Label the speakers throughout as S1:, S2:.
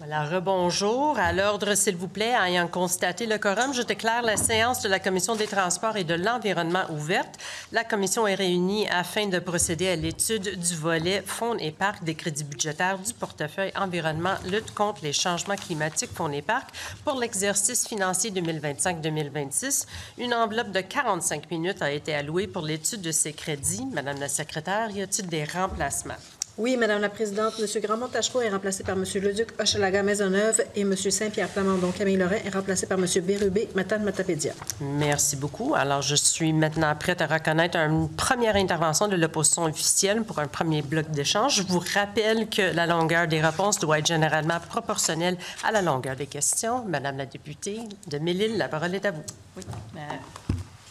S1: Alors, rebonjour. À l'ordre, s'il vous plaît, ayant constaté le quorum, je déclare la séance de la Commission des Transports et de l'Environnement ouverte. La Commission est réunie afin de procéder à l'étude du volet Fonds et parcs des crédits budgétaires du portefeuille Environnement, lutte contre les changements climatiques, Fonds et parcs pour l'exercice financier 2025-2026. Une enveloppe de 45 minutes a été allouée pour l'étude de ces crédits. Madame la secrétaire, y a-t-il des remplacements?
S2: Oui, Madame la Présidente, M. Grandmont-Tachereau est remplacé par M. Leduc Hochelaga-Maisonneuve et M. Saint-Pierre Plamondon. Camille Lorrain est remplacé par M. Bérubé Matane-Matapédia.
S1: Merci beaucoup. Alors, je suis maintenant prête à reconnaître une première intervention de l'opposition officielle pour un premier bloc d'échange. Je vous rappelle que la longueur des réponses doit être généralement proportionnelle à la longueur des questions. Madame la députée de Mille-Îles, la parole est à vous.
S3: Oui,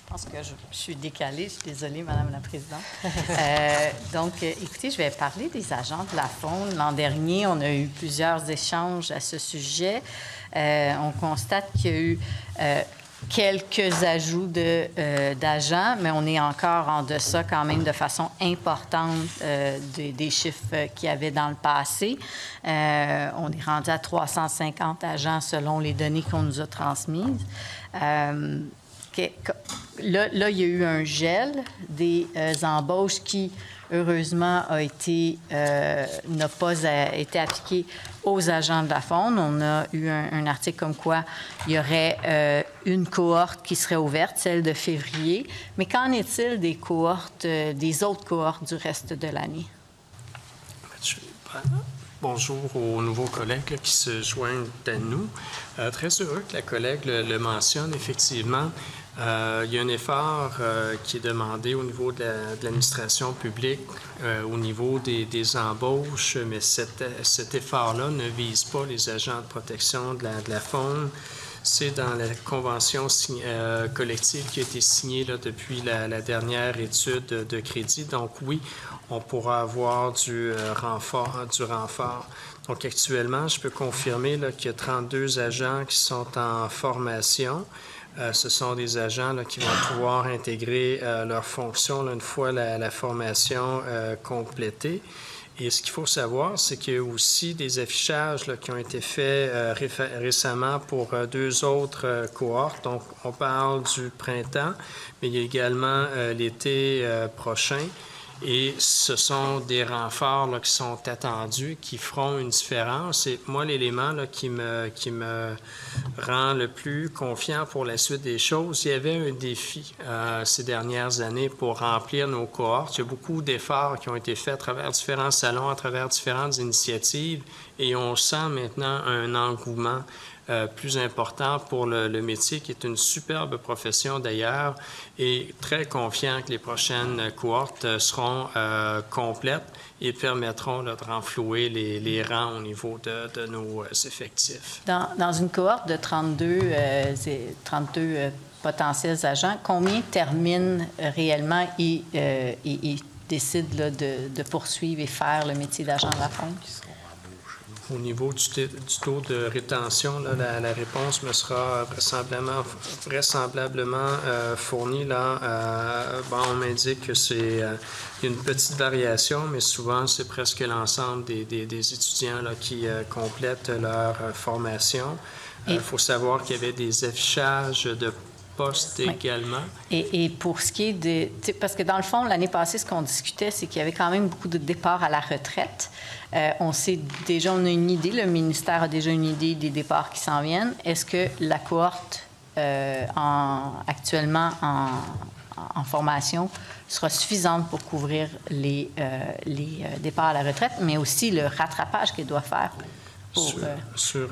S3: je pense que je suis décalée. Je suis désolée, Madame la Présidente. Donc, écoutez, je vais parler des agents de la Faune. L'an dernier, on a eu plusieurs échanges à ce sujet. On constate qu'il y a eu quelques ajouts d'agents, mais on est encore en deçà quand même de façon importante des chiffres qu'il y avait dans le passé. On est rendu à 350 agents selon les données qu'on nous a transmises. Là, il y a eu un gel des embauches qui, heureusement, n'a pas été appliqué aux agents de la Faune. On a eu un article comme quoi il y aurait une cohorte qui serait ouverte, celle de février. Mais qu'en est-il des cohortes, des autres cohortes du reste de l'année?
S4: Bonjour aux nouveaux collègues qui se joignent à nous. Très heureux que la collègue le mentionne. Effectivement, il y a un effort qui est demandé au niveau de l'administration publique, au niveau des embauches, mais cet effort-là ne vise pas les agents de protection de la faune. C'est dans la convention collective qui a été signée là, depuis la dernière étude de crédit. Donc oui, on pourra avoir du renfort. Donc actuellement, je peux confirmer qu'il y a 32 agents qui sont en formation. Ce sont des gens là, qui vont pouvoir intégrer leurs fonctions là, une fois la formation complétée. Et ce qu'il faut savoir, c'est qu'il y a aussi des affichages là, qui ont été faits récemment pour deux autres cohortes. Donc, on parle du printemps, mais il y a également l'été prochain. Et ce sont des renforts là, qui sont attendus, qui feront une différence. Et moi, l'élément là, qui me rend le plus confiant pour la suite des choses, il y avait un défi ces dernières années pour remplir nos cohortes. Il y a beaucoup d'efforts qui ont été faits à travers différents salons, à travers différentes initiatives, et on sent maintenant un engouement plus important pour le métier, qui est une superbe profession d'ailleurs, et très confiant que les prochaines cohortes seront complètes et permettront là, de renflouer les rangs au niveau de nos effectifs.
S3: Dans une cohorte de 32 potentiels agents, combien terminent réellement et décident là, de poursuivre et faire le métier d'agent de la faune?
S4: Au niveau du taux de rétention, là, la réponse me sera vraisemblablement fournie. Là, on m'indique que c'est une petite variation, mais souvent, c'est presque l'ensemble des étudiants là, qui complètent leur formation. Il faut savoir qu'il y avait des affichages de postes également.
S3: Et pour ce qui est de... Parce que dans le fond, l'année passée, ce qu'on discutait, c'est qu'il y avait quand même beaucoup de départs à la retraite. On sait déjà, on a une idée, le ministère a déjà une idée des départs qui s'en viennent. Est-ce que la cohorte actuellement en formation sera suffisante pour couvrir les départs à la retraite, mais aussi le rattrapage qu'elle doit faire?
S4: Sur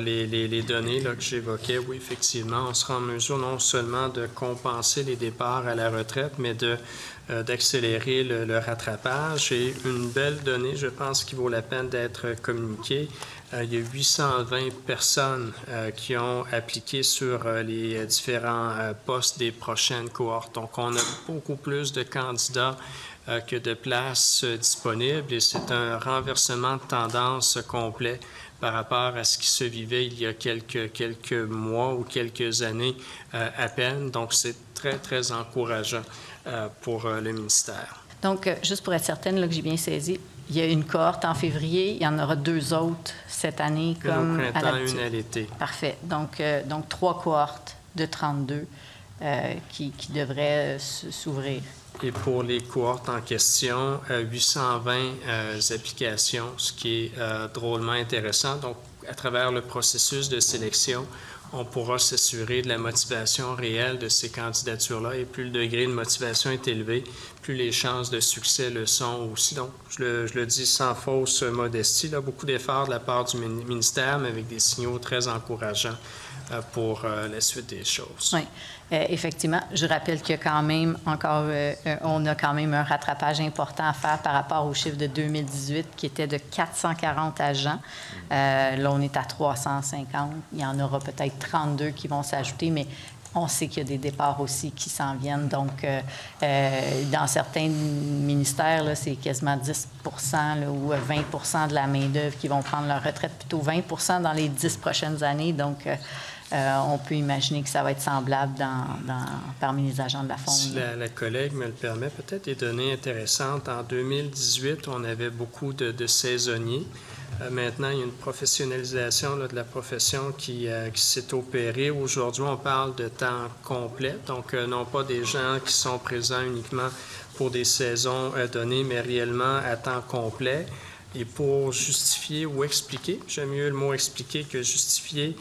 S4: les données là, que j'évoquais, oui, effectivement, on sera en mesure non seulement de compenser les départs à la retraite, mais d'accélérer le rattrapage. Et une belle donnée, je pense, qui vaut la peine d'être communiquée. Il y a 820 personnes qui ont appliqué sur les différents postes des prochaines cohortes. Donc, on a beaucoup plus de candidats que de places disponibles, et c'est un renversement de tendance complet par rapport à ce qui se vivait il y a quelques mois ou quelques années à peine. Donc, c'est très, très encourageant pour le ministère.
S3: Donc, juste pour être certaine là, que j'ai bien saisi, il y a une cohorte en février, il y en aura 2 autres cette année, comme
S4: une au printemps,
S3: l'habitude.
S4: une à l'été.
S3: Parfait. Donc 3 cohortes de 32 qui devraient s'ouvrir.
S4: Et pour les cohortes en question, 820 applications, ce qui est drôlement intéressant. Donc, à travers le processus de sélection, on pourra s'assurer de la motivation réelle de ces candidatures-là. Et plus le degré de motivation est élevé, plus les chances de succès le sont aussi. Donc, je le dis sans fausse modestie, là, beaucoup d'efforts de la part du ministère, mais avec des signaux très encourageants pour la suite des choses.
S3: Oui. Effectivement, je rappelle qu'il y a quand même encore, on a quand même un rattrapage important à faire par rapport au chiffre de 2018 qui était de 440 agents. Là, on est à 350. Il y en aura peut-être 32 qui vont s'ajouter, mais on sait qu'il y a des départs aussi qui s'en viennent. Donc, dans certains ministères, là, c'est quasiment 10 là, ou 20 de la main-d'œuvre qui vont prendre leur retraite, plutôt 20 dans les 10 prochaines années. Donc, on peut imaginer que ça va être semblable parmi les agents de la Fonds.
S4: Si la collègue me le permet, peut-être des données intéressantes. En 2018, on avait beaucoup de saisonniers. Maintenant, il y a une professionnalisation là, de la profession qui s'est opérée. Aujourd'hui, on parle de temps complet, donc non pas des gens qui sont présents uniquement pour des saisons données, mais réellement à temps complet. Et pour justifier ou expliquer, j'aime mieux le mot expliquer que justifier,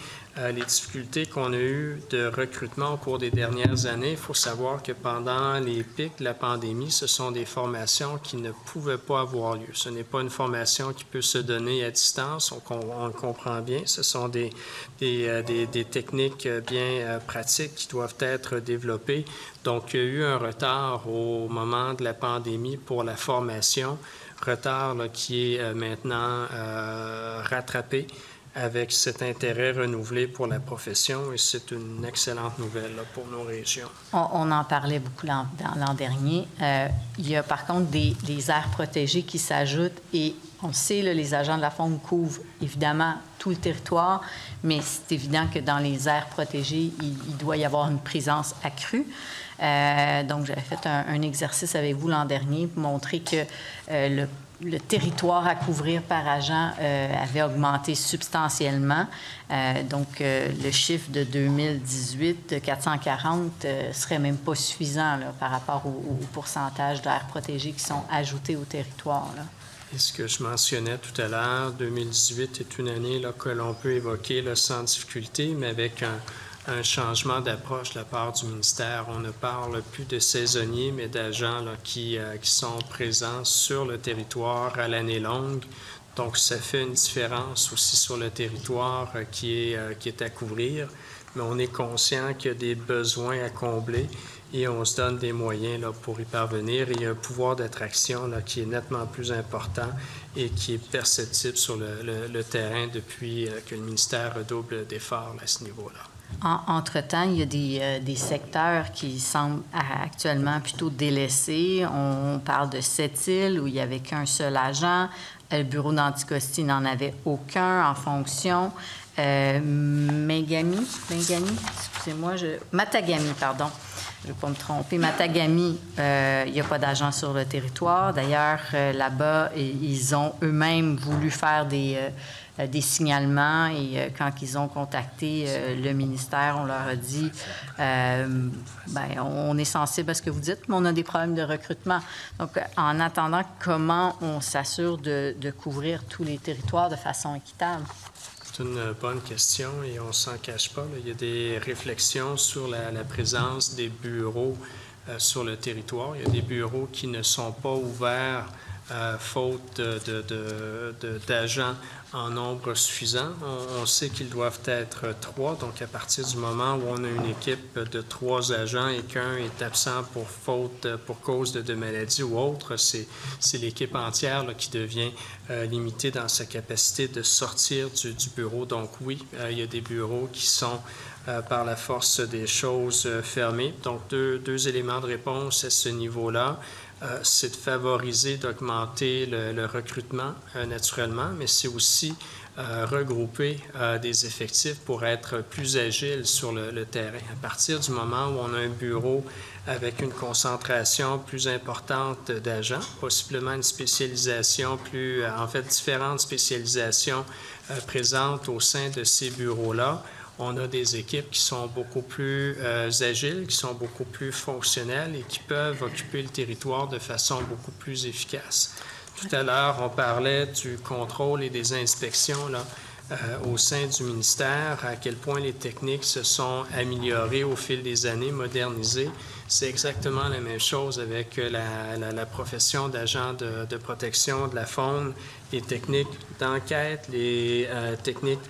S4: les difficultés qu'on a eues de recrutement au cours des dernières années, il faut savoir que pendant les pics de la pandémie, ce sont des formations qui ne pouvaient pas avoir lieu. Ce n'est pas une formation qui peut se donner à distance, on le comprend bien. Ce sont des techniques bien pratiques qui doivent être développées. Donc, il y a eu un retard au moment de la pandémie pour la formation, retard là, qui est maintenant rattrapé avec cet intérêt renouvelé pour la profession, et c'est une excellente nouvelle là, pour nos régions.
S3: On en parlait beaucoup l'an dernier. Il y a par contre des aires protégées qui s'ajoutent, et on sait, là, les agents de la Fonds couvrent évidemment tout le territoire, mais c'est évident que dans les aires protégées, il doit y avoir une présence accrue. Donc, j'avais fait un exercice avec vous l'an dernier pour montrer que le territoire à couvrir par agent avait augmenté substantiellement. Donc, le chiffre de 2018 de 440 serait même pas suffisant là, par rapport au pourcentage d'aires protégées qui sont ajoutées au territoire, là.
S4: Et ce que je mentionnais tout à l'heure, 2018 est une année là, que l'on peut évoquer là, sans difficulté, mais avec un changement d'approche de la part du ministère. On ne parle plus de saisonniers, mais d'agents là, qui sont présents sur le territoire à l'année longue. Donc, ça fait une différence aussi sur le territoire qui est à couvrir. Mais on est conscient qu'il y a des besoins à combler et on se donne des moyens là, pour y parvenir. Et il y a un pouvoir d'attraction là, qui est nettement plus important et qui est perceptible sur le terrain depuis que le ministère redouble d'efforts à ce niveau-là.
S3: Entre-temps, il y a des secteurs qui semblent actuellement plutôt délaissés. On parle de Sept-Îles, où il n'y avait qu'un seul agent. Le bureau d'Anticosti n'en avait aucun en fonction. Matagami, pardon. Je ne vais pas me tromper. Matagami, il n'y a pas d'agent sur le territoire. D'ailleurs, là-bas, ils ont eux-mêmes voulu faire des signalements, et quand ils ont contacté le ministère, on leur a dit on est sensible à ce que vous dites, mais on a des problèmes de recrutement. Donc, en attendant, comment on s'assure de couvrir tous les territoires de façon équitable?
S4: C'est une bonne question et on ne s'en cache pas. Là. Il y a des réflexions sur la présence des bureaux sur le territoire. Il y a des bureaux qui ne sont pas ouverts faute d'agents en nombre suffisant. On sait qu'ils doivent être 3, donc à partir du moment où on a une équipe de 3 agents et qu'un est absent pour cause de maladie ou autre, c'est l'équipe entière là, qui devient limitée dans sa capacité de sortir du bureau. Donc oui, il y a des bureaux qui sont par la force des choses fermés. Donc deux éléments de réponse à ce niveau-là. C'est de favoriser, d'augmenter le recrutement naturellement, mais c'est aussi regrouper des effectifs pour être plus agile sur le terrain. À partir du moment où on a un bureau avec une concentration plus importante d'agents, possiblement une spécialisation différentes spécialisations présentes au sein de ces bureaux-là, on a des équipes qui sont beaucoup plus agiles, qui sont beaucoup plus fonctionnelles et qui peuvent occuper le territoire de façon beaucoup plus efficace. Tout à l'heure, on parlait du contrôle et des inspections là, au sein du ministère, à quel point les techniques se sont améliorées au fil des années, modernisées. C'est exactement la même chose avec la profession d'agent de protection de la faune, les techniques d'enquête, les techniques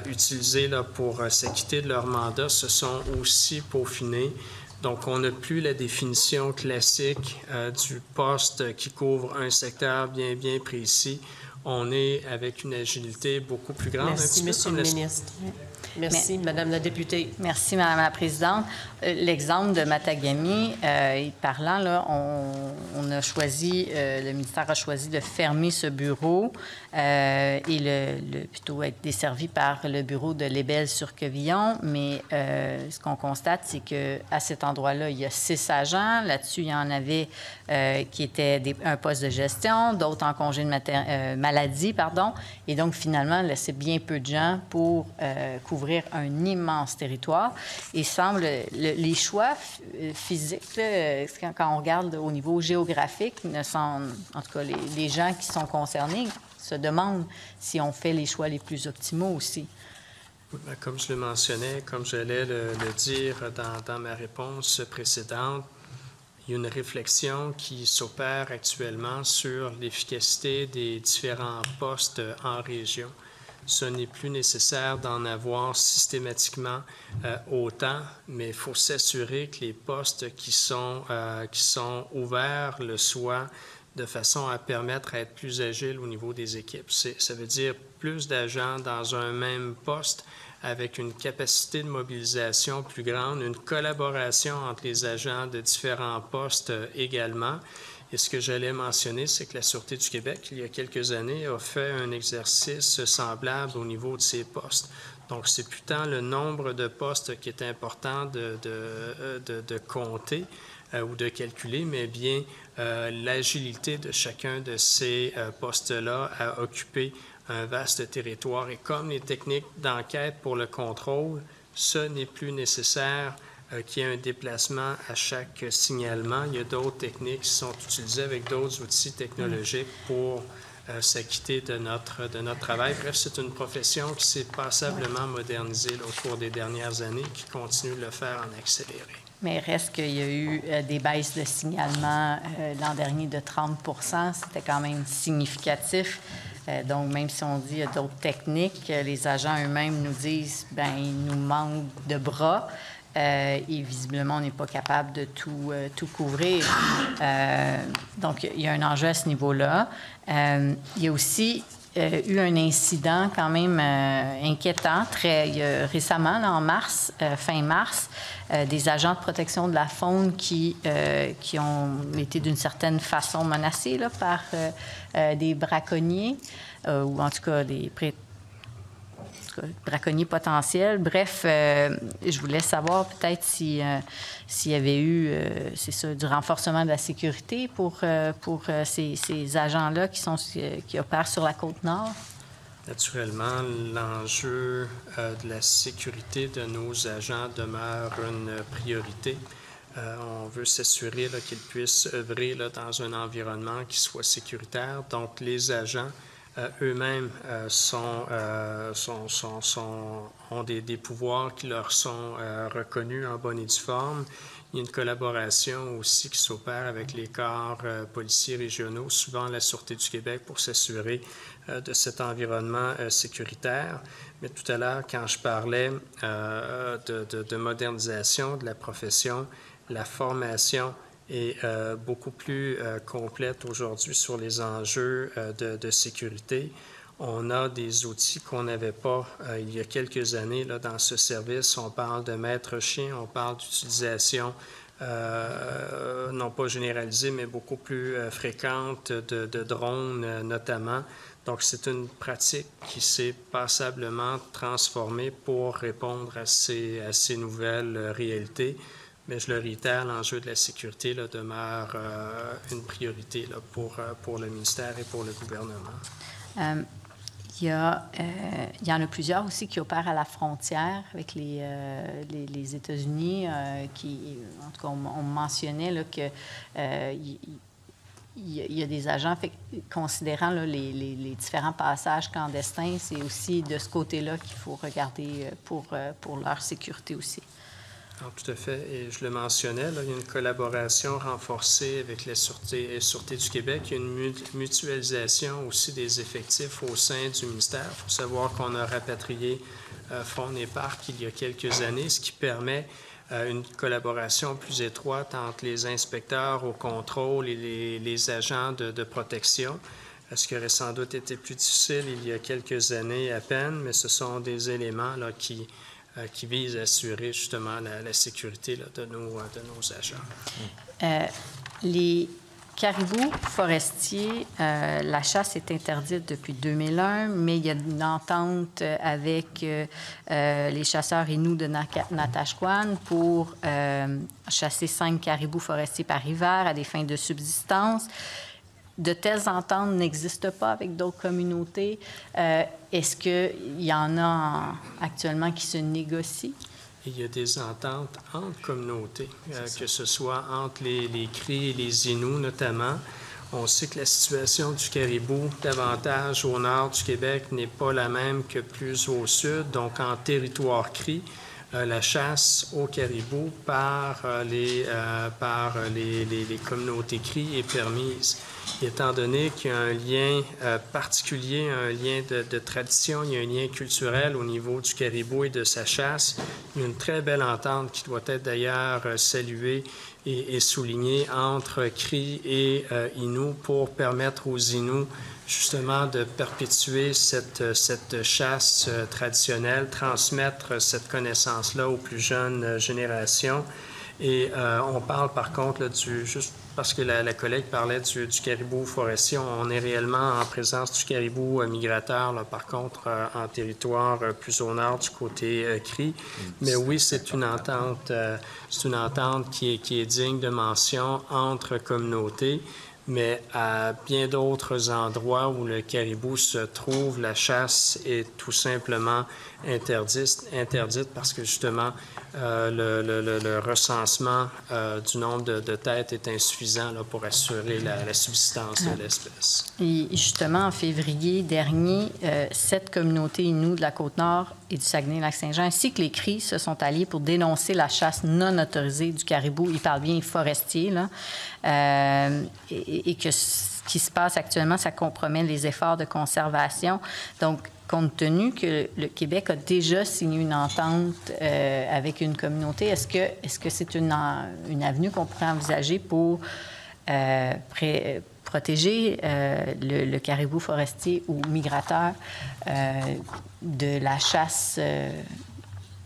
S4: utilisées là, pour s'acquitter de leur mandat se sont aussi peaufinées. Donc, on n'a plus la définition classique du poste qui couvre un secteur bien précis. On est avec une agilité beaucoup plus grande.
S1: Merci, Monsieur le ministre. Merci, Madame la députée.
S3: Merci, Madame la présidente. L'exemple de Matagami, parlant, là, on a choisi, le ministère a choisi de fermer ce bureau et plutôt être desservi par le bureau de Lébel-sur-Quevillon. Mais ce qu'on constate, c'est qu'à cet endroit-là, il y a 6 agents. Là-dessus, il y en avait qui étaient un poste de gestion, d'autres en congé de maladie, pardon. Et donc, finalement, là, c'est bien peu de gens pour couvrir un immense territoire. Il semble, les choix physiques, là, quand on regarde au niveau géographique, en tout cas, les gens qui sont concernés se demandent si on fait les choix les plus optimaux aussi.
S4: Comme je le mentionnais, comme j'allais le dire dans ma réponse précédente, il y a une réflexion qui s'opère actuellement sur l'efficacité des différents postes en région. Ce n'est plus nécessaire d'en avoir systématiquement autant, mais il faut s'assurer que les postes qui sont ouverts le soient de façon à permettre à être plus agile au niveau des équipes. Ça veut dire plus d'agents dans un même poste avec une capacité de mobilisation plus grande, une collaboration entre les agents de différents postes également. Et ce que j'allais mentionner, c'est que la Sûreté du Québec, il y a quelques années, a fait un exercice semblable au niveau de ses postes. Donc, c'est plus tant le nombre de postes qui est important de compter ou de calculer, mais bien l'agilité de chacun de ces postes-là à occuper un vaste territoire. Et comme les techniques d'enquête pour le contrôle, ce n'est plus nécessaire qu'il y ait un déplacement à chaque signalement. Il y a d'autres techniques qui sont utilisées avec d'autres outils technologiques pour s'acquitter de notre travail. Bref, c'est une profession qui s'est passablement modernisée là, au cours des dernières années, qui continue de le faire en accéléré.
S3: Mais reste qu'il y a eu des baisses de signalement l'an dernier de 30 %. C'était quand même significatif. Donc, même si on dit qu'il y a d'autres techniques, les agents eux-mêmes nous disent bien, il nous manque de bras. Et visiblement, on n'est pas capable de tout couvrir. Donc, il y a un enjeu à ce niveau-là. Il y a aussi eu un incident quand même inquiétant récemment, là, en mars, fin mars, des agents de protection de la faune qui ont été d'une certaine façon menacés là, par des braconniers, ou en tout cas des braconniers potentiels. Bref, je voulais savoir peut-être s'il y avait eu, c'est ça, du renforcement de la sécurité pour ces agents-là qui opèrent sur la Côte-Nord.
S4: Naturellement, l'enjeu de la sécurité de nos agents demeure une priorité. On veut s'assurer qu'ils puissent œuvrer là, dans un environnement qui soit sécuritaire. Donc, les agents eux-mêmes ont des pouvoirs qui leur sont reconnus en bonne et due forme. Il y a une collaboration aussi qui s'opère avec les corps policiers régionaux, souvent la Sûreté du Québec, pour s'assurer de cet environnement sécuritaire. Mais tout à l'heure, quand je parlais de modernisation de la profession, la formation est beaucoup plus complète aujourd'hui sur les enjeux de sécurité. On a des outils qu'on n'avait pas il y a quelques années là, dans ce service. On parle de maître-chien, on parle d'utilisation non pas généralisée, mais beaucoup plus fréquente de drones notamment. Donc, c'est une pratique qui s'est passablement transformée pour répondre à ces nouvelles réalités. Mais je le réitère, l'enjeu de la sécurité là, demeure une priorité là, pour le ministère et pour le gouvernement.
S3: Il y en a plusieurs aussi qui opèrent à la frontière avec les États-Unis, qui, en tout cas, on mentionnait là, que il y a des agents, considérant là, les différents passages clandestins, c'est aussi de ce côté-là qu'il faut regarder pour leur sécurité aussi.
S4: Alors, tout à fait. Et je le mentionnais, là, il y a une collaboration renforcée avec la Sûreté du Québec. Il y a une mutualisation aussi des effectifs au sein du ministère. Il faut savoir qu'on a rapatrié Faune et Parc il y a quelques années, ce qui permet une collaboration plus étroite entre les inspecteurs au contrôle et les agents de protection. Ce qui aurait sans doute été plus difficile il y a quelques années à peine, mais ce sont des éléments là, qui visent à assurer justement la sécurité là, de nos agents.
S3: Les caribous forestiers, la chasse est interdite depuis 2001, mais il y a une entente avec les chasseurs Inuits de Natashquan pour chasser 5 caribous forestiers par hiver à des fins de subsistance. De telles ententes n'existent pas avec d'autres communautés. Est-ce qu'il y en a actuellement qui se négocient?
S4: Il y a des ententes entre communautés, que ce soit entre les Cris et les Inuits notamment. On sait que la situation du caribou, davantage au nord du Québec, n'est pas la même que plus au sud. Donc, en territoire Cris, la chasse au caribou par les communautés Cris est permise. Étant donné qu'il y a un lien particulier, un lien de tradition, il y a un lien culturel au niveau du caribou et de sa chasse, il y a une très belle entente qui doit être d'ailleurs saluée et soulignée entre Cris et Inuits pour permettre aux Inuits justement de perpétuer cette chasse traditionnelle, transmettre cette connaissance-là aux plus jeunes générations. Et on parle par contre, là, juste parce que la collègue parlait du caribou forestier, on est réellement en présence du caribou migrateur, là, par contre, en territoire plus au nord du côté Cris. Mais oui, c'est une entente qui est digne de mention entre communautés. Mais à bien d'autres endroits où le caribou se trouve, la chasse est tout simplement interdite parce que justement le recensement du nombre de têtes est insuffisant là, pour assurer la subsistance de l'espèce.
S3: Et justement, en février dernier, 7 communautés Inuits de la Côte-Nord et du Saguenay-Lac-Saint-Jean, ainsi que les Cris, se sont alliés pour dénoncer la chasse non autorisée du caribou. Ils parlent bien forestier, là. Et que ce qui se passe actuellement, ça compromet les efforts de conservation. Donc, compte tenu que le Québec a déjà signé une entente avec une communauté, est-ce que c'est une avenue qu'on pourrait envisager pour protéger le caribou forestier ou migrateur de la chasse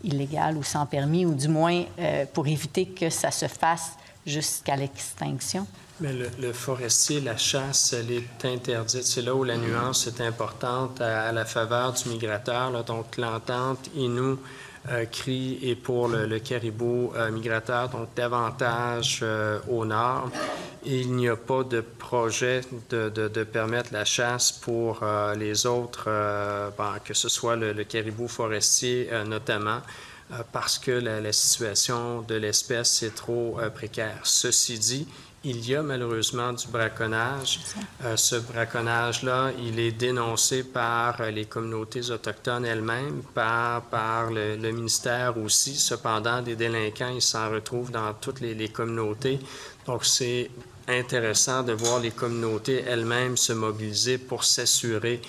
S3: illégale ou sans permis, ou du moins pour éviter que ça se fasse jusqu'à l'extinction?
S4: Mais le forestier, la chasse, elle est interdite. C'est là où la nuance est importante à la faveur du migrateur. Là. Donc, l'entente Inuit Cris est pour le caribou migrateur, donc davantage au nord. Et il n'y a pas de projet de permettre la chasse pour les autres, que ce soit le caribou forestier notamment, parce que la situation de l'espèce est trop précaire. Ceci dit, il y a malheureusement du braconnage. Ce braconnage-là, il est dénoncé par les communautés autochtones elles-mêmes, par le ministère aussi. Cependant, des délinquants, ils s'en retrouvent dans toutes les communautés. Donc, c'est intéressant de voir les communautés elles-mêmes se mobiliser pour s'assurer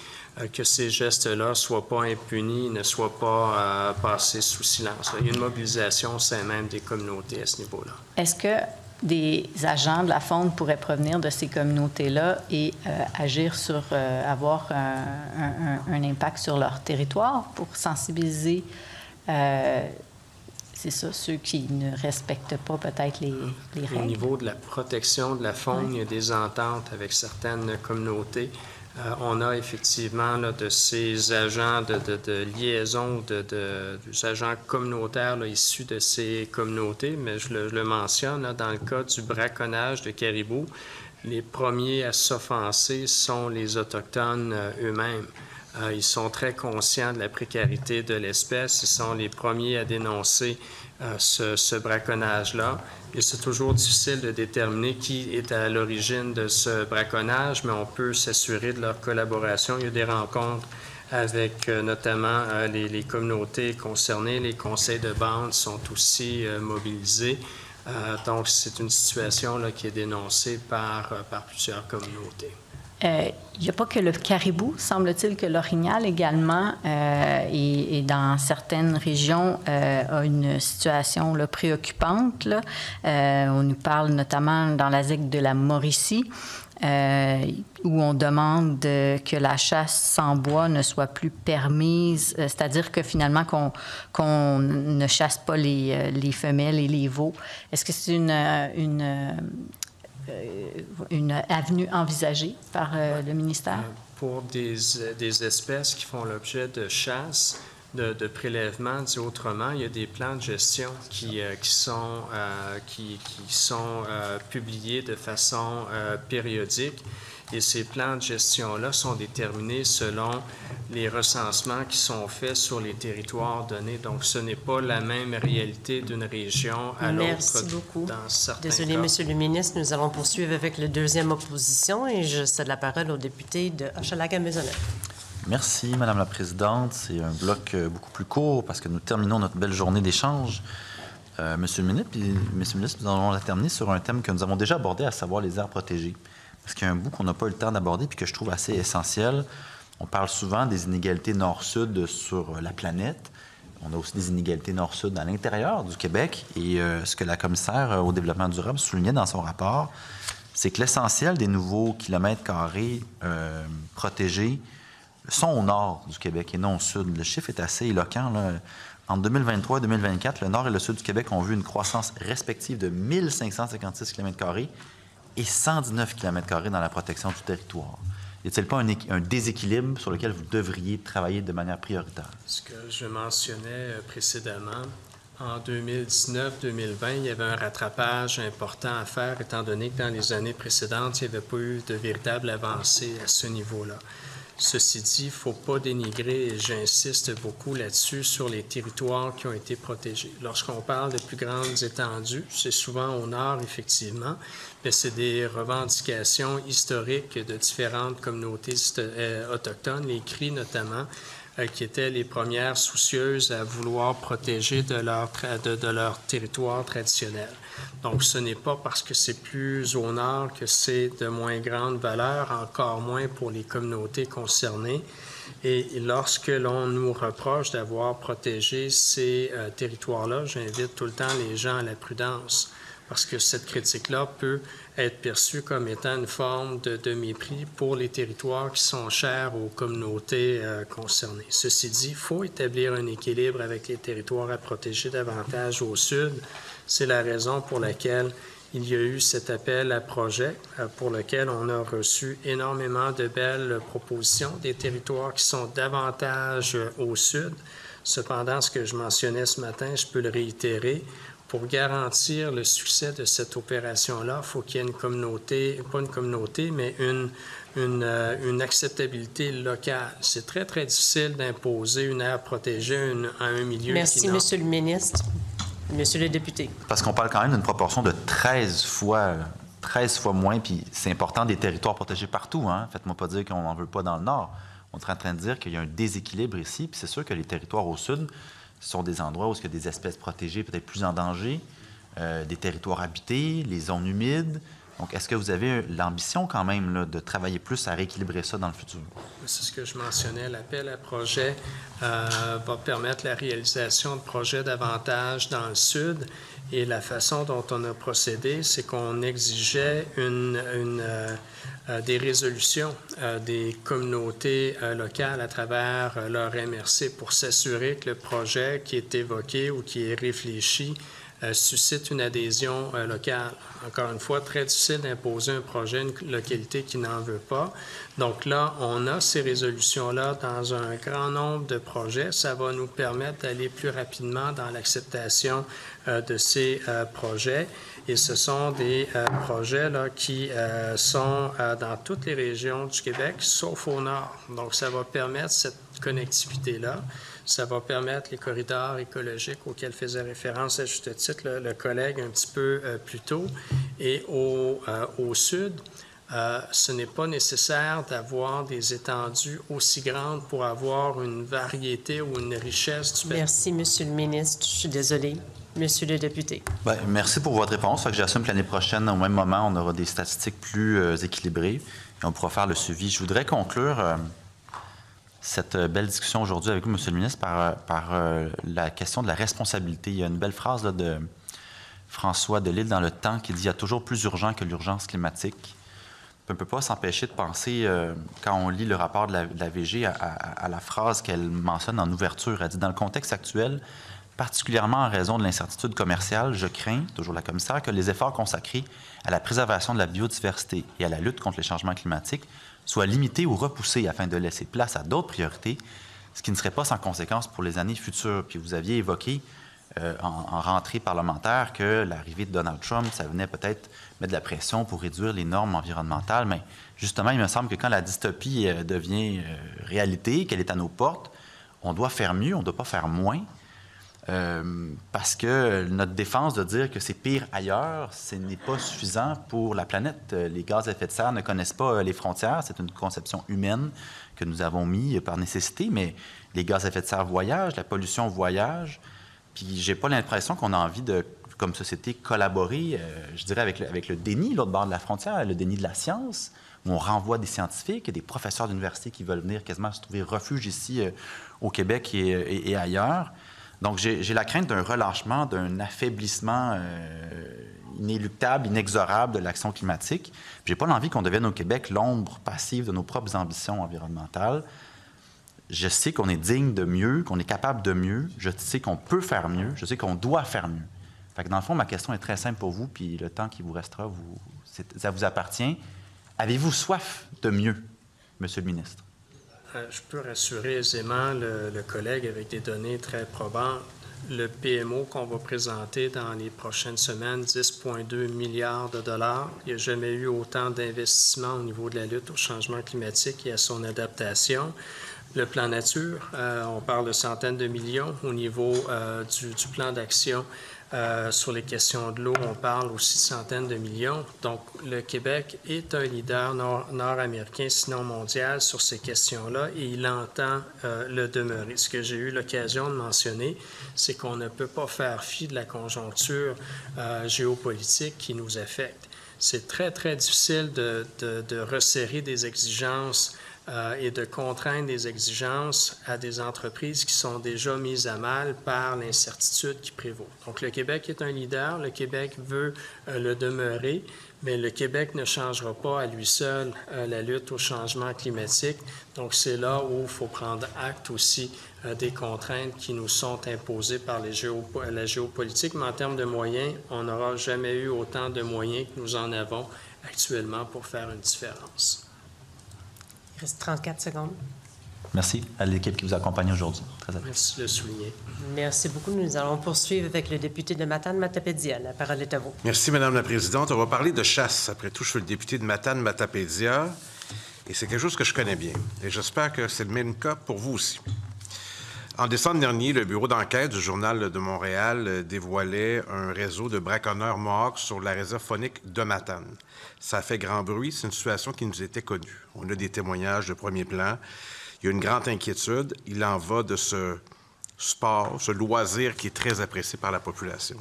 S4: que ces gestes-là ne soient pas impunis, ne soient pas passés sous silence. Il y a une mobilisation au sein même des communautés à ce niveau-là.
S3: Est-ce que des agents de la faune pourraient provenir de ces communautés-là et agir sur, avoir un impact sur leur territoire pour sensibiliser, c'est ça, ceux qui ne respectent pas peut-être les règles?
S4: Au niveau de la protection de la faune, il y a des ententes avec certaines communautés. On a effectivement là, de ces agents de liaison, des agents communautaires là, issus de ces communautés, mais je le mentionne, là, dans le cas du braconnage de caribou, les premiers à s'offenser sont les Autochtones eux-mêmes. Ils sont très conscients de la précarité de l'espèce. Ils sont les premiers à dénoncer ce braconnage-là. Et c'est toujours difficile de déterminer qui est à l'origine de ce braconnage, mais on peut s'assurer de leur collaboration. Il y a des rencontres avec notamment les communautés concernées. Les conseils de bande sont aussi mobilisés. Donc, c'est une situation là, qui est dénoncée par plusieurs communautés.
S3: Il n'y a pas que le caribou, semble-t-il que l'orignal également, et dans certaines régions, a une situation là, préoccupante. Là. On nous parle notamment dans la ZEC de la Mauricie, où on demande que la chasse sans bois ne soit plus permise, c'est-à-dire que finalement qu'on ne chasse pas les femelles et les veaux. Est-ce que c'est une avenue envisagée par le ministère?
S4: Pour des espèces qui font l'objet de chasse, de prélèvement, dit autrement, il y a des plans de gestion qui sont publiés de façon périodique. Et ces plans de gestion-là sont déterminés selon les recensements qui sont faits sur les territoires donnés. Donc, ce n'est pas la même réalité d'une région à l'autre.
S1: Merci beaucoup.
S4: Dans certains
S1: Désolé,
S4: cas.
S1: Monsieur le ministre, nous allons poursuivre avec la deuxième opposition et je cède la parole au député de Hochelaga-Maisonneuve.
S5: Merci, Madame la Présidente. C'est un bloc beaucoup plus court parce que nous terminons notre belle journée d'échange. Monsieur le ministre, nous allons la terminer sur un thème que nous avons déjà abordé, à savoir les aires protégées. Parce qu'il y a un bout qu'on n'a pas eu le temps d'aborder puis que je trouve assez essentiel. On parle souvent des inégalités nord-sud sur la planète. On a aussi des inégalités nord-sud à l'intérieur du Québec. Et ce que la commissaire au développement durable soulignait dans son rapport, c'est que l'essentiel des nouveaux kilomètres carrés protégés sont au nord du Québec et non au sud. Le chiffre est assez éloquent, là. En 2023 et 2024, le nord et le sud du Québec ont vu une croissance respective de 1556 km² et 119 km² dans la protection du territoire. Y a-t-il pas un déséquilibre sur lequel vous devriez travailler de manière prioritaire?
S4: Ce que je mentionnais précédemment, en 2019-2020, il y avait un rattrapage important à faire, étant donné que dans les années précédentes, il n'y avait pas eu de véritable avancée à ce niveau-là. Ceci dit, il ne faut pas dénigrer, et j'insiste beaucoup là-dessus, sur les territoires qui ont été protégés. Lorsqu'on parle de plus grandes étendues, c'est souvent au nord, effectivement, mais c'est des revendications historiques de différentes communautés autochtones, les Cris notamment, qui étaient les premières soucieuses à vouloir protéger de leur territoire traditionnel. Donc, ce n'est pas parce que c'est plus au nord que c'est de moins grande valeur, encore moins pour les communautés concernées. Et lorsque l'on nous reproche d'avoir protégé ces territoires-là, j'invite tout le temps les gens à la prudence, parce que cette critique-là peut être perçue comme étant une forme de mépris pour les territoires qui sont chers aux communautés concernées. Ceci dit, il faut établir un équilibre avec les territoires à protéger davantage au sud. C'est la raison pour laquelle il y a eu cet appel à projet pour lequel on a reçu énormément de belles propositions, des territoires qui sont davantage au sud. Cependant, ce que je mentionnais ce matin, je peux le réitérer. Pour garantir le succès de cette opération-là, il faut qu'il y ait une communauté, pas une communauté, mais une acceptabilité locale. C'est très, très difficile d'imposer une aire protégée à un milieu
S1: Merci,
S4: qui n'a...
S1: Monsieur le ministre. Monsieur le député.
S5: Parce qu'on parle quand même d'une proportion de 13 fois moins, puis c'est important des territoires protégés partout. Hein? Faites-moi pas dire qu'on n'en veut pas dans le nord. On est en train de dire qu'il y a un déséquilibre ici, puis c'est sûr que les territoires au sud sont des endroits où il y a des espèces protégées peut-être plus en danger, des territoires habités, les zones humides. Donc, est-ce que vous avez l'ambition quand même là, de travailler plus à rééquilibrer ça dans le futur?
S4: C'est ce que je mentionnais. L'appel à projet va permettre la réalisation de projets davantage dans le sud. Et la façon dont on a procédé, c'est qu'on exigeait des résolutions des communautés locales à travers leur MRC pour s'assurer que le projet qui est évoqué ou qui est réfléchi suscite une adhésion locale. Encore une fois, très difficile d'imposer un projet à une localité qui n'en veut pas. Donc là, on a ces résolutions-là dans un grand nombre de projets. Ça va nous permettre d'aller plus rapidement dans l'acceptation de ces projets. Et ce sont des projets là, qui sont dans toutes les régions du Québec, sauf au nord. Donc, ça va permettre cette connectivité-là. Ça va permettre les corridors écologiques auxquels faisait référence à juste titre le collègue un petit peu plus tôt. Et au sud, ce n'est pas nécessaire d'avoir des étendues aussi grandes pour avoir une variété ou une richesse du
S1: Merci, Monsieur le ministre. Je suis désolée. Monsieur le député.
S5: Bien, merci pour votre réponse. J'assume que l'année prochaine, au même moment, on aura des statistiques plus équilibrées et on pourra faire le suivi. Je voudrais conclure cette belle discussion aujourd'hui avec vous, Monsieur le ministre, par la question de la responsabilité. Il y a une belle phrase là, de François Delisle dans Le Temps qui dit « Il y a toujours plus urgent que l'urgence climatique ». On ne peut pas s'empêcher de penser, quand on lit le rapport de la VG, à la phrase qu'elle mentionne en ouverture. Elle dit « Dans le contexte actuel, particulièrement en raison de l'incertitude commerciale, je crains, toujours la commissaire, que les efforts consacrés à la préservation de la biodiversité et à la lutte contre les changements climatiques soient limités ou repoussés afin de laisser place à d'autres priorités, ce qui ne serait pas sans conséquence pour les années futures. » Puis vous aviez évoqué en rentrée parlementaire que l'arrivée de Donald Trump, ça venait peut-être mettre de la pression pour réduire les normes environnementales. Mais justement, il me semble que quand la dystopie devient réalité, qu'elle est à nos portes, on doit faire mieux, on ne doit pas faire moins. Parce que notre défense de dire que c'est pire ailleurs, ce n'est pas suffisant pour la planète. Les gaz à effet de serre ne connaissent pas les frontières. C'est une conception humaine que nous avons mis par nécessité, mais les gaz à effet de serre voyagent, la pollution voyage. Puis j'ai pas l'impression qu'on a envie de, comme société, collaborer, je dirais, avec le déni, l'autre bord de la frontière, le déni de la science, où on renvoie des scientifiques et des professeurs d'université qui veulent venir quasiment se trouver refuge ici au Québec et ailleurs. Donc, j'ai la crainte d'un relâchement, d'un affaiblissement inéluctable, inexorable de l'action climatique. J'ai pas l'envie qu'on devienne au Québec l'ombre passive de nos propres ambitions environnementales. Je sais qu'on est digne de mieux, qu'on est capable de mieux. Je sais qu'on peut faire mieux. Je sais qu'on doit faire mieux. Fait que dans le fond, ma question est très simple pour vous, puis le temps qui vous restera, ça vous appartient. Avez-vous soif de mieux, Monsieur le ministre?
S4: Je peux rassurer aisément le collègue avec des données très probantes. Le PMO qu'on va présenter dans les prochaines semaines, 10,2 milliards de dollars. Il n'y a jamais eu autant d'investissements au niveau de la lutte au changement climatique et à son adaptation. Le plan nature, on parle de centaines de millions. Au niveau du plan d'action sur les questions de l'eau, on parle aussi de centaines de millions. Donc, le Québec est un leader nord-américain, sinon mondial, sur ces questions-là, et il entend le demeurer. Ce que j'ai eu l'occasion de mentionner, c'est qu'on ne peut pas faire fi de la conjoncture géopolitique qui nous affecte. C'est très, très difficile de resserrer des exigences et de contraindre des exigences à des entreprises qui sont déjà mises à mal par l'incertitude qui prévaut. Donc, le Québec est un leader, le Québec veut le demeurer, mais le Québec ne changera pas à lui seul la lutte au changement climatique. Donc, c'est là où il faut prendre acte aussi des contraintes qui nous sont imposées par la géopolitique. Mais en termes de moyens, on n'aura jamais eu autant de moyens que nous en avons actuellement pour faire une différence.
S1: Il reste 34 secondes.
S5: Merci à l'équipe qui vous accompagne aujourd'hui. Très
S4: Merci de le souligner.
S1: Merci beaucoup. Nous allons poursuivre avec le député de Matane-Matapédia. La parole est à vous.
S6: Merci, Madame la Présidente. On va parler de chasse. Après tout, je suis le député de Matane-Matapédia et c'est quelque chose que je connais bien. Et j'espère que c'est le même cas pour vous aussi. En décembre dernier, le bureau d'enquête du Journal de Montréal dévoilait un réseau de braconneurs Mohawks sur la réserve faunique de Matane. Ça a fait grand bruit. C'est une situation qui nous était connue. On a des témoignages de premier plan. Il y a une grande inquiétude. Il en va de ce sport, ce loisir qui est très apprécié par la population.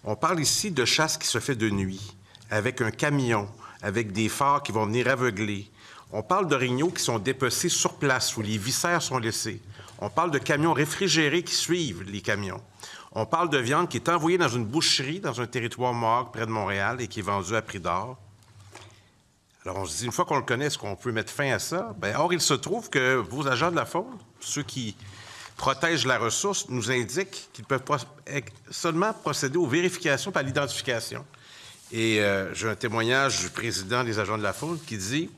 S6: On parle ici de chasse qui se fait de nuit, avec un camion, avec des phares qui vont venir aveugler. On parle d'orignaux qui sont dépecés sur place, où les viscères sont laissés. On parle de camions réfrigérés qui suivent les camions. On parle de viande qui est envoyée dans une boucherie, dans un territoire Mohawk près de Montréal et qui est vendue à prix d'or. Alors, on se dit, une fois qu'on le connaît, est-ce qu'on peut mettre fin à ça? Bien, or, il se trouve que vos agents de la faune, ceux qui protègent la ressource nous indiquent qu'ils peuvent seulement procéder aux vérifications par l'identification. Et j'ai un témoignage du président des agents de la faune qui dit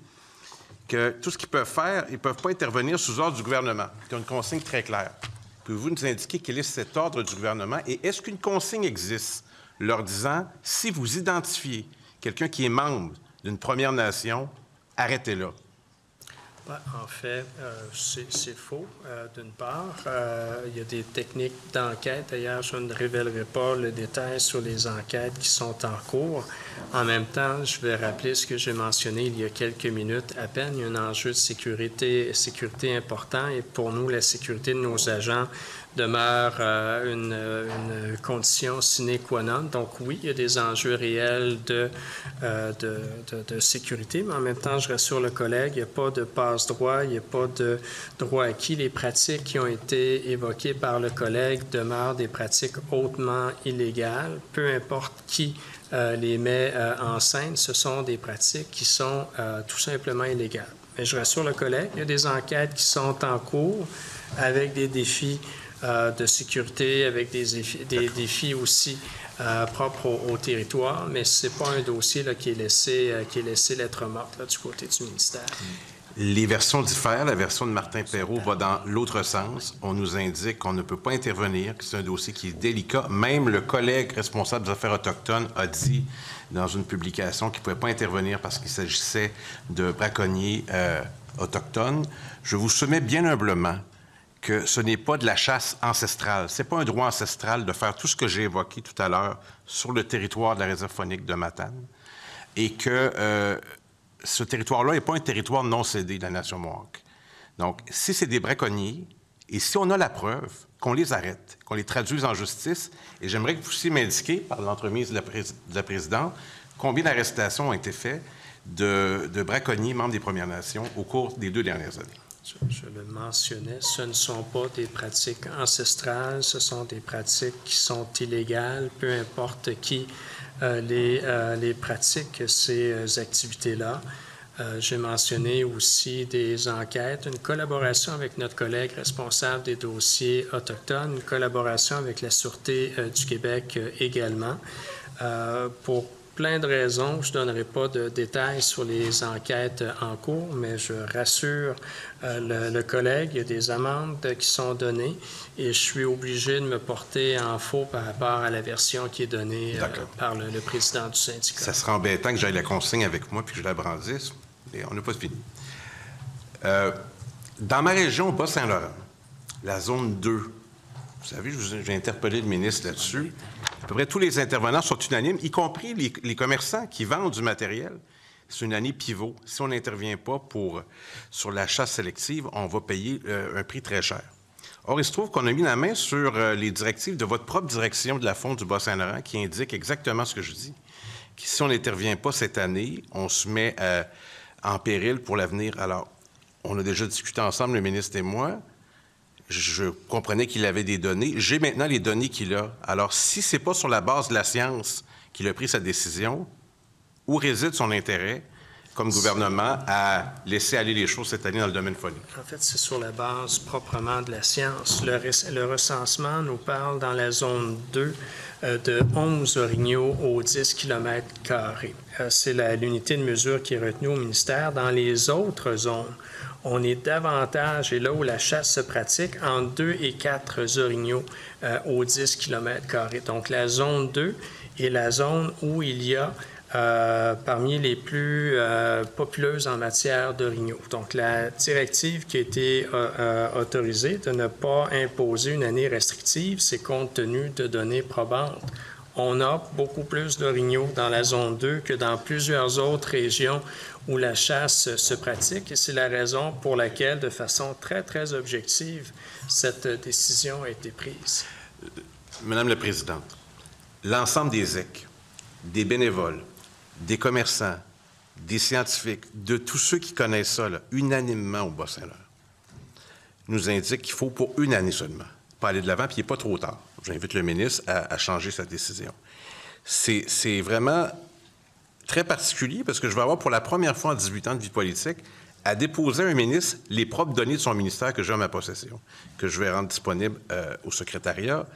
S6: que tout ce qu'ils peuvent faire, ils ne peuvent pas intervenir sous ordre du gouvernement. Il y a une consigne très claire. Pouvez-vous nous indiquer quel est cet ordre du gouvernement et est-ce qu'une consigne existe leur disant, si vous identifiez quelqu'un qui est membre d'une Première Nation, arrêtez-la?
S4: En fait, c'est faux, d'une part. Il y a des techniques d'enquête. D'ailleurs, je ne révélerai pas le détail sur les enquêtes qui sont en cours. En même temps, je vais rappeler ce que j'ai mentionné il y a quelques minutes à peine. Il y a un enjeu de sécurité important et pour nous, la sécurité de nos agents demeure une condition sine qua non. Donc oui, il y a des enjeux réels de sécurité, mais en même temps, je rassure le collègue, il n'y a pas de passe-droit, il n'y a pas de droit acquis. Les pratiques qui ont été évoquées par le collègue demeurent des pratiques hautement illégales. Peu importe qui les met en scène, ce sont des pratiques qui sont tout simplement illégales. Mais je rassure le collègue, il y a des enquêtes qui sont en cours avec des défis de sécurité, avec des défis aussi propres au territoire, mais ce n'est pas un dossier là, qui est laissé lettre morte là, du côté du ministère.
S6: Les versions diffèrent. La version de Martin Perrault va dans l'autre sens. On nous indique qu'on ne peut pas intervenir, que c'est un dossier qui est délicat. Même le collègue responsable des affaires autochtones a dit dans une publication qu'il ne pouvait pas intervenir parce qu'il s'agissait de braconniers autochtones. Je vous soumets bien humblement que ce n'est pas de la chasse ancestrale. Ce n'est pas un droit ancestral de faire tout ce que j'ai évoqué tout à l'heure sur le territoire de la réserve faunique de Matane et que ce territoire-là n'est pas un territoire non cédé de la Nation Mohawk. Donc, si c'est des braconniers et si on a la preuve, qu'on les arrête, qu'on les traduise en justice, et j'aimerais que vous puissiez m'indiquer, par l'entremise de la présidente, combien d'arrestations ont été faites de braconniers membres des Premières Nations au cours des 2 dernières années.
S4: Je le mentionnais, ce ne sont pas des pratiques ancestrales, ce sont des pratiques qui sont illégales, peu importe qui les pratiques, ces activités-là. J'ai mentionné aussi des enquêtes, une collaboration avec notre collègue responsable des dossiers autochtones, une collaboration avec la Sûreté du Québec également. Pour plein de raisons, je ne donnerai pas de détails sur les enquêtes en cours, mais je rassure le collègue, il y a des amendes qui sont données et je suis obligé de me porter en faux par rapport à la version qui est donnée par le président du syndicat. Ça
S6: serait embêtant que j'aille la consigne avec moi puis que je la brandisse, mais on n'a pas fini. Dans ma région, Bas-Saint-Laurent, la zone 2, vous savez, j'ai interpellé le ministre là-dessus. À peu près tous les intervenants sont unanimes, y compris les commerçants qui vendent du matériel. C'est une année pivot. Si on n'intervient pas sur la chasse sélective, on va payer un prix très cher. Or, il se trouve qu'on a mis la main sur les directives de votre propre direction de la faune du Bas-Saint-Laurent qui indique exactement ce que je dis. Que si on n'intervient pas cette année, on se met en péril pour l'avenir. Alors, on a déjà discuté ensemble, le ministre et moi. Je comprenais qu'il avait des données. J'ai maintenant les données qu'il a. Alors, si ce n'est pas sur la base de la science qu'il a pris sa décision, où réside son intérêt, comme gouvernement, à laisser aller les choses cette année dans le domaine faunique?
S4: En fait, c'est sur la base proprement de la science. Le recensement nous parle dans la zone 2 de 11 orignaux aux 10 km². C'est l'unité de mesure qui est retenue au ministère. Dans les autres zones, on est davantage, et là où la chasse se pratique, entre 2 et 4 orignaux aux 10 km². Donc, la zone 2 est la zone où il y a parmi les plus populeuses en matière d'orignaux. Donc, la directive qui a été autorisée de ne pas imposer une année restrictive, c'est compte tenu de données probantes. On a beaucoup plus d'orignaux dans la zone 2 que dans plusieurs autres régions où la chasse se pratique. Et c'est la raison pour laquelle, de façon très, très objective, cette décision a été prise.
S6: Madame la Présidente, l'ensemble des EC, des bénévoles, des commerçants, des scientifiques, de tous ceux qui connaissent ça, là, unanimement au Bas-Saint-Laurent, nous indiquent qu'il faut pour une année seulement pas aller de l'avant, puis il n'est pas trop tard. J'invite le ministre à changer sa décision. C'est vraiment très particulier parce que je vais avoir pour la première fois en 18 ans de vie politique à déposer à un ministre les propres données de son ministère que j'ai en ma possession, que je vais rendre disponibles au secrétariat.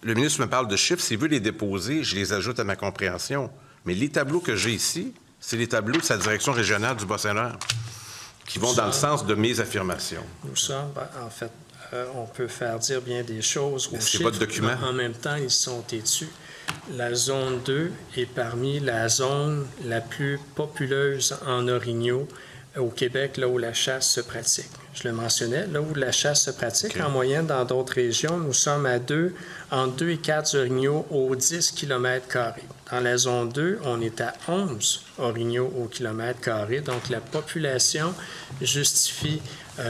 S6: Le ministre me parle de chiffres. S'il veut les déposer, je les ajoute à ma compréhension. Mais les tableaux que j'ai ici, c'est les tableaux de sa direction régionale du Bas-Saint-Laurent qui vont dans le sens de mes affirmations.
S4: Nous sommes, en fait, on peut faire dire bien des choses aux
S6: C'est
S4: chiffres,
S6: votre document.
S4: mais en même temps, ils sont têtus. La zone 2 est parmi la zone la plus populeuse en orignaux au Québec, là où la chasse se pratique. Je le mentionnais, là où la chasse se pratique, en moyenne, dans d'autres régions, nous sommes à entre 2 et 4 orignaux aux 10 km². Dans la zone 2, on est à 11 orignaux au kilomètre carré. Donc, la population justifie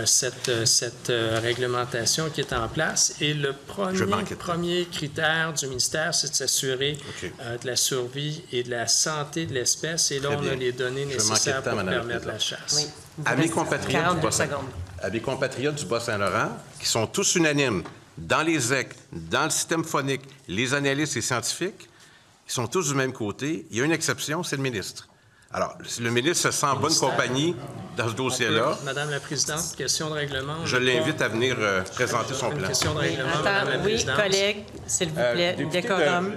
S4: cette réglementation qui est en place. Et le premier critère du ministère, c'est de s'assurer de la survie et de la santé de l'espèce. Et là, on a les données nécessaires pour permettre la chasse.
S1: Oui.
S6: À mes compatriotes du Bas-Saint-Laurent, qui sont tous unanimes dans les EC, dans le système phonique, les analystes et scientifiques, ils sont tous du même côté. Il y a une exception, c'est le ministre. Alors, le ministre se sent en bonne compagnie dans ce dossier-là.
S4: Madame la Présidente, question de règlement.
S6: Je l'invite à venir présenter son plan.
S4: Question de règlement, Madame la Présidente.
S1: Oui, collègue, s'il vous plaît, décorum.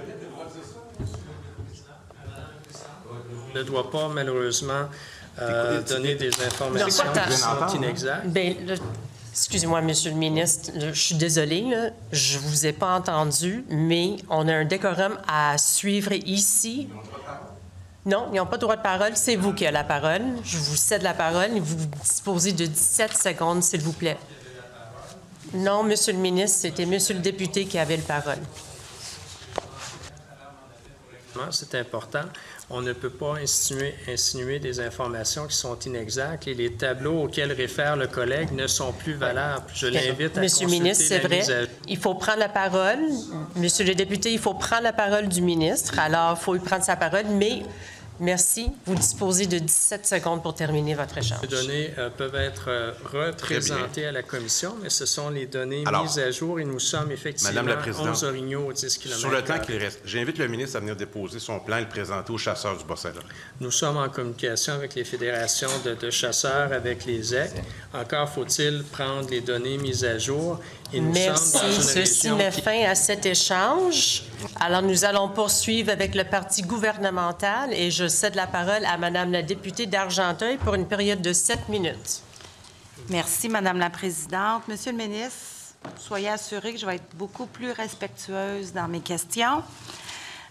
S4: Ne doit pas, malheureusement, donner des informations qui sont inexactes.
S1: Bien, excusez-moi, Monsieur le ministre, je suis désolée, là, je vous ai pas entendu, mais on a un décorum à suivre ici. Non, ils n'ont pas de droit de parole. C'est vous qui avez la parole. Je vous cède la parole et vous disposez de 17 secondes, s'il vous plaît. Non, Monsieur le ministre, c'était Monsieur le député qui avait la parole.
S4: C'est important. On ne peut pas insinuer des informations qui sont inexactes et les tableaux auxquels réfère le collègue ne sont plus valables. Je l'invite à
S1: Monsieur le
S4: consulter
S1: ministre, c'est
S4: la
S1: vrai.
S4: mise à...
S1: Il faut prendre la parole. Monsieur le député, il faut prendre la parole du ministre. Alors, il faut lui prendre sa parole, mais merci. Vous disposez de 17 secondes pour terminer votre échange.
S4: Les données peuvent être représentées à la commission, mais ce sont les données mises à jour et nous sommes effectivement 11 orignaux aux 10 km.
S6: Sur le temps qu'il reste, j'invite le ministre à venir déposer son plan et le présenter aux chasseurs du Bas-Saint-Laurent.
S4: Nous sommes en communication avec les fédérations de chasseurs, avec les EC. Encore faut-il prendre les données mises à jour. Et nous
S1: Merci.
S4: sommes dans une
S1: Ceci
S4: région
S1: met fin à cet échange. Alors, nous allons poursuivre avec le parti gouvernemental et je cède la parole à Madame la députée d'Argenteuil pour une période de 7 minutes.
S7: Merci, Madame la Présidente. Monsieur le ministre, soyez assuré que je vais être beaucoup plus respectueuse dans mes questions.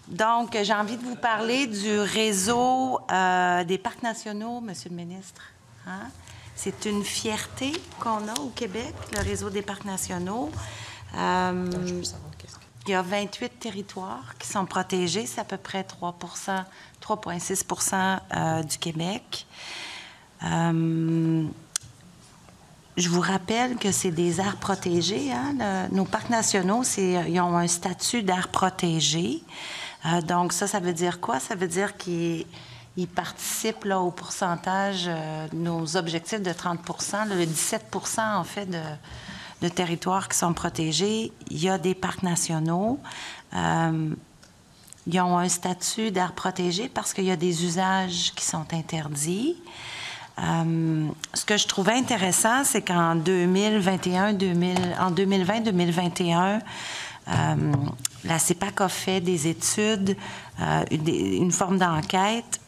S7: Donc, j'ai envie de vous parler du réseau des parcs nationaux, Monsieur le ministre. Hein? C'est une fierté qu'on a au Québec, le réseau des parcs nationaux. Il y a 28 territoires qui sont protégés. C'est à peu près 3,6 du Québec. Je vous rappelle que c'est des aires protégées. Hein? Nos parcs nationaux, ils ont un statut d'aire protégée. Donc, ça veut dire quoi? Ça veut dire qu'ils participent là, au pourcentage de nos objectifs de 30 le 17 en fait de territoires qui sont protégés. Il y a des parcs nationaux. Ils ont un statut d'aire protégée parce qu'il y a des usages qui sont interdits. Ce que je trouvais intéressant, c'est qu'en 2020-2021, la CEPAC a fait des études, une forme d'enquête.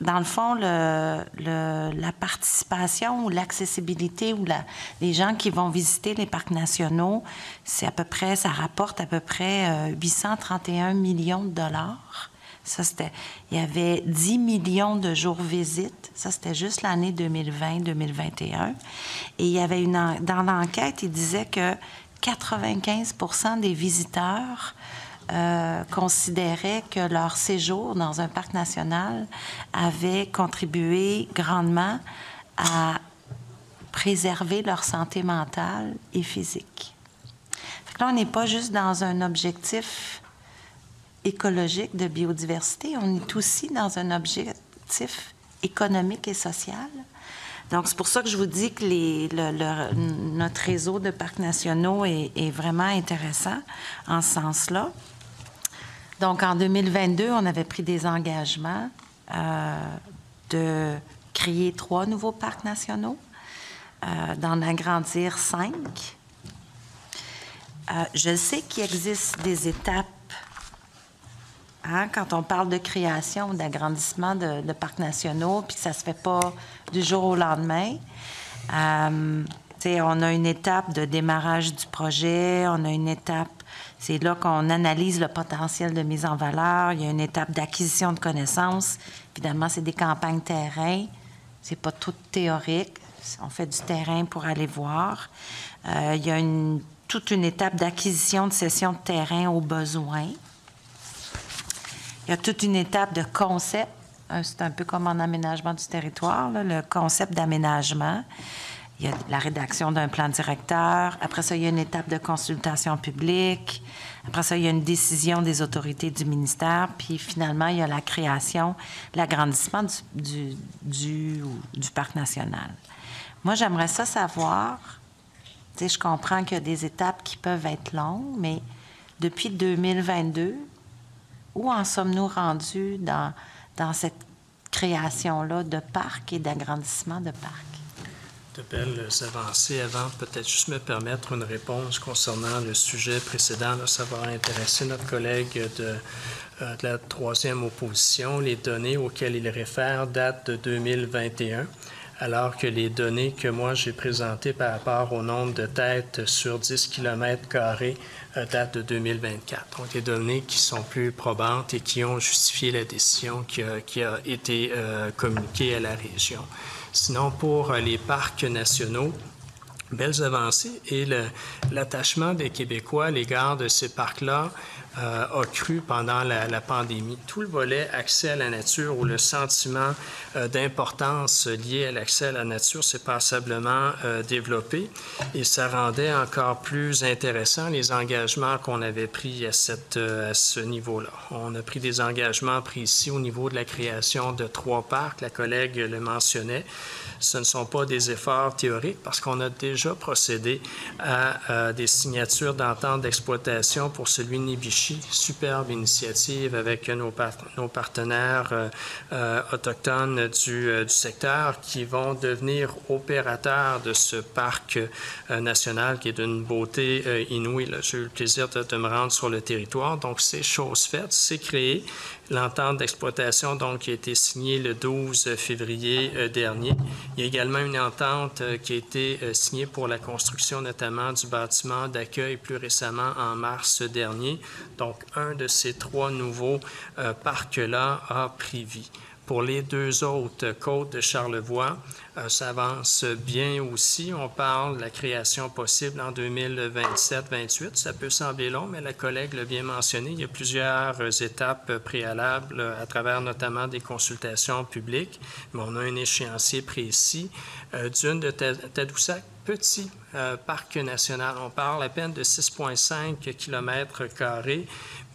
S7: Dans le fond, la participation ou l'accessibilité ou les gens qui vont visiter les parcs nationaux, ça rapporte à peu près 831 millions de dollars. Il y avait 10 millions de jours visites. Ça, c'était juste l'année 2020-2021. Et il y avait dans l'enquête, il disait que 95 des visiteurs considéraient que leur séjour dans un parc national avait contribué grandement à préserver leur santé mentale et physique. Fait que là, on n'est pas juste dans un objectif écologique de biodiversité, on est aussi dans un objectif économique et social. Donc, c'est pour ça que je vous dis que notre réseau de parcs nationaux est vraiment intéressant en ce sens-là. Donc, en 2022, on avait pris des engagements de créer 3 nouveaux parcs nationaux, d'en agrandir 5. Je sais qu'il existe des étapes quand on parle de création ou d'agrandissement de parcs nationaux, puis que ça ne se fait pas du jour au lendemain. On a une étape de démarrage du projet, on a une étape, c'est là qu'on analyse le potentiel de mise en valeur, il y a une étape d'acquisition de connaissances. Évidemment, c'est des campagnes terrain, c'est pas tout théorique, on fait du terrain pour aller voir. Il y a toute une étape d'acquisition de cession de terrain aux besoins. Il y a toute une étape de concept. C'est un peu comme en aménagement du territoire, là, le concept d'aménagement. Il y a la rédaction d'un plan directeur. Après ça, il y a une étape de consultation publique. Après ça, il y a une décision des autorités du ministère. Puis finalement, il y a la création, l'agrandissement du parc national. Moi, j'aimerais ça savoir. Je comprends qu'il y a des étapes qui peuvent être longues, mais depuis 2022, où en sommes-nous rendus dans cette création-là de parcs et d'agrandissement de parcs?
S4: De belles avancées. Avant, peut-être juste me permettre une réponse concernant le sujet précédent. Là, ça va intéresser notre collègue de la troisième opposition. Les données auxquelles il réfère datent de 2021. Alors que les données que moi j'ai présentées par rapport au nombre de têtes sur 10 km² datent de 2024. Donc, des données qui sont plus probantes et qui ont justifié la décision qui a été communiquée à la région. Sinon, pour les parcs nationaux, belles avancées et l'attachement des Québécois à l'égard de ces parcs-là a cru pendant la pandémie. Tout le volet accès à la nature ou le sentiment d'importance lié à l'accès à la nature s'est passablement développé et ça rendait encore plus intéressant les engagements qu'on avait pris à ce niveau-là. On a pris des engagements précis au niveau de la création de 3 parcs. La collègue le mentionnait. Ce ne sont pas des efforts théoriques parce qu'on a déjà procédé à des signatures d'entente d'exploitation pour celui de Nébichy. Superbe initiative avec nos partenaires autochtones du secteur qui vont devenir opérateurs de ce parc national qui est d'une beauté inouïe. J'ai eu le plaisir de me rendre sur le territoire. Donc, c'est chose faite, c'est créé. L'entente d'exploitation donc qui a été signée le 12 février dernier. Il y a également une entente qui a été signée pour la construction notamment du bâtiment d'accueil plus récemment en mars dernier. Donc, un de ces 3 nouveaux parcs-là a pris vie. Pour les 2 autres côtes de Charlevoix, ça avance bien aussi. On parle de la création possible en 2027-28. Ça peut sembler long, mais la collègue l'a bien mentionné. Il y a plusieurs étapes préalables à travers notamment des consultations publiques. Mais on a un échéancier précis. Dune de Tadoussac, petit parc national. On parle à peine de 6,5 km²,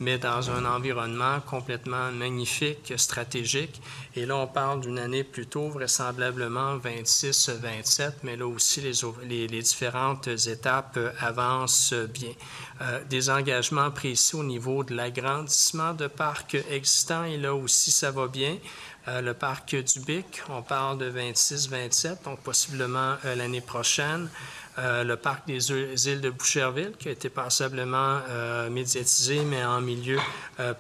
S4: mais dans un environnement complètement magnifique, stratégique. Et là, on parle d'une année plutôt vraisemblablement 26-27, mais là aussi, les différentes étapes avancent bien. Des engagements précis au niveau de l'agrandissement de parcs existants, et là aussi, ça va bien. Le parc du Bic, on parle de 26-27, donc possiblement l'année prochaine. Le parc des îles de Boucherville, qui a été passablement médiatisé, mais en milieu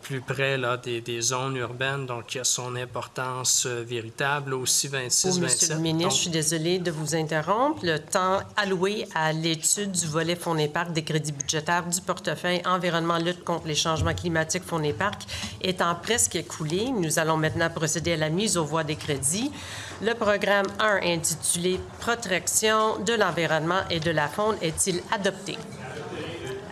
S4: plus près là, des zones urbaines, donc qui a son importance véritable, aussi 26-27.
S1: Monsieur le ministre, je suis désolée de vous interrompre. Le temps alloué à l'étude du volet Fonds et Parcs des crédits budgétaires du portefeuille Environnement, lutte contre les changements climatiques, Fonds et Parcs étant presque écoulé, nous allons maintenant procéder à la mise aux voix des crédits. Le programme 1 intitulé « Protection de l'environnement et de la faune » est-il adopté?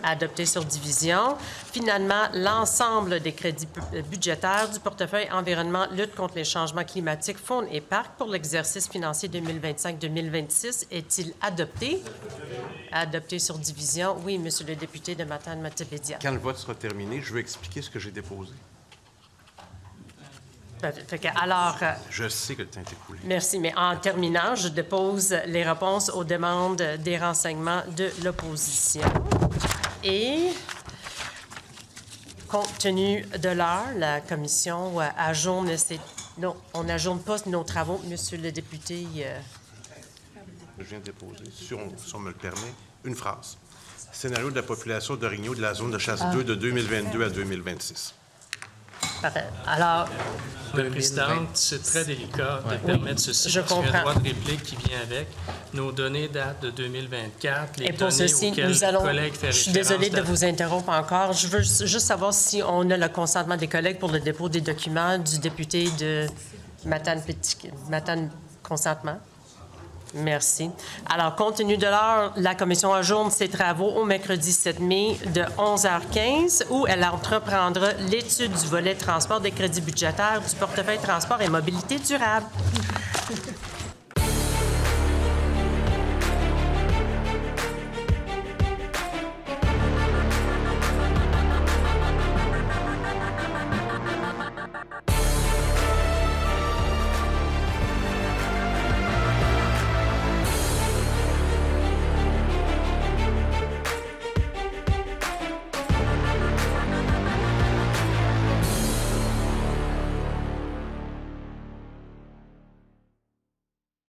S1: Adopté sur division. Finalement, l'ensemble des crédits budgétaires du portefeuille Environnement, lutte contre les changements climatiques, faune et parcs pour l'exercice financier 2025-2026 est-il adopté? Adopté sur division. Oui, Monsieur le député de Matane-Matapédia.
S6: Quand le vote sera terminé, je veux expliquer ce que j'ai déposé.
S1: Alors,
S6: je sais que le temps est écoulé.
S1: Merci, mais en terminant, je dépose les réponses aux demandes des renseignements de l'opposition. Et, compte tenu de l'heure, la commission ajourne ses Non, on n'ajourne pas nos travaux, Monsieur le député.
S6: Je viens de déposer, si on me le permet, une phrase. Scénario de la population d'orignaux de la zone de chasse 2 de 2022 à 2026.
S1: Parfait. Alors,
S4: Madame la Présidente, c'est très délicat de permettre ceci.
S1: je
S4: parce qu'il y a
S1: comprends.
S4: un droit de réplique qui vient avec. Nos données datent de 2024. Les
S1: et pour
S4: données
S1: ceci,
S4: auxquelles
S1: nous allons.
S4: le collègue fait
S1: Je suis
S4: référence
S1: désolée de
S4: datent-
S1: vous interrompre encore. Je veux juste savoir si on a le consentement des collègues pour le dépôt des documents du député de Matane consentement. Merci. Alors, compte tenu de l'heure, la Commission ajourne ses travaux au mercredi 7 mai de 11h15, où elle entreprendra l'étude du volet transport des crédits budgétaires du portefeuille transport et mobilité durable.